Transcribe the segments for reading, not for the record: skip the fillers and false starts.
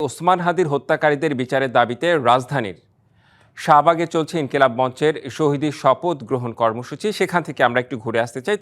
ওসমান হাদির হত্যাকারীদের বিচারের দাবিতে রাজধানীর শাহবাগে চলছে ইনকিলাব মঞ্চের শহীদের শপথ গ্রহণ কর্মসূচি। সেখান থেকে আমরা একটু ঘুরে আসতে চাই।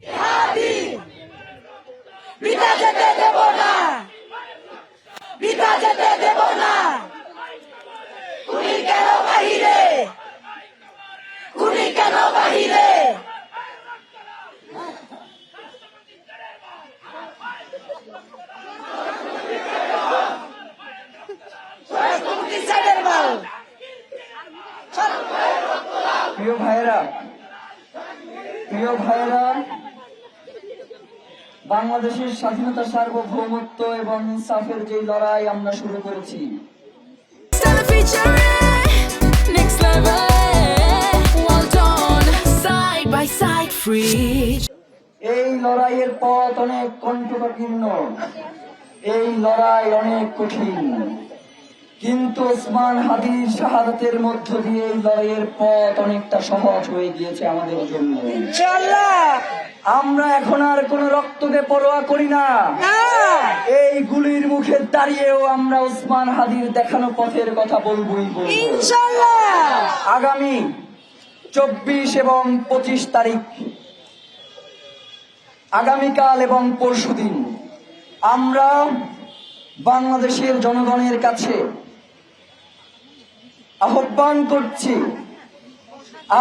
প্রিয় ভাইয়েরা, বাংলাদেশের স্বাধীনতা, সার্বভৌমত্ব এবং ইনসাফের যে লড়াই আমরা শুরু করেছি, এই লড়াইয়ের পথ অনেক কণ্টকাকীর্ণ, এই লড়াই অনেক কঠিন, কিন্তু ওসমান হাদির শাহাদাতের মধ্য দিয়ে এই লড়াইয়ের পথ অনেকটা সহজ হয়ে গিয়েছে আমাদের জন্য। আমরা এখন আর কোন রক্তকে পরোয়া করি না। এই গুলির মুখে দাঁড়িয়েও আমরা ওসমান হাদির দেখানো পথের কথা বলবই বলবো ইনশাআল্লাহ। আগামী 24 এবং 25 তারিখ, আগামীকাল এবং পরশুদিন আমরা বাংলাদেশের জনগণের কাছে আহ্বান করছি,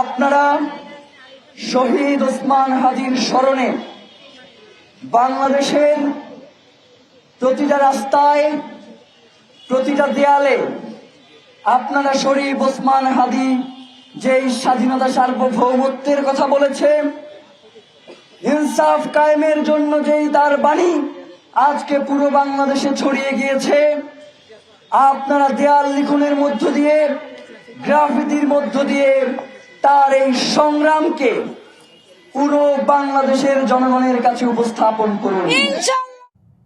আপনারা শহীদ ওসমান হাদির স্মরণে বাংলাদেশের প্রতিটা রাস্তায়, প্রতিটা দেয়ালে আপনারা শহীদ ওসমান হাদি যেই স্বাধীনতা, সার্বভৌমত্বের কথা বলেছে, ইনসাফ কায়েমের জন্য যেই তার বাণী আজকে পুরো বাংলাদেশে ছড়িয়ে গিয়েছে, আপনারা দেয়াল লিখনের মধ্য দিয়ে, গ্রাফিতির মধ্য দিয়ে তার এই সংগ্রামকে পুরো বাংলাদেশের জনগণের কাছে উপস্থাপন করুন।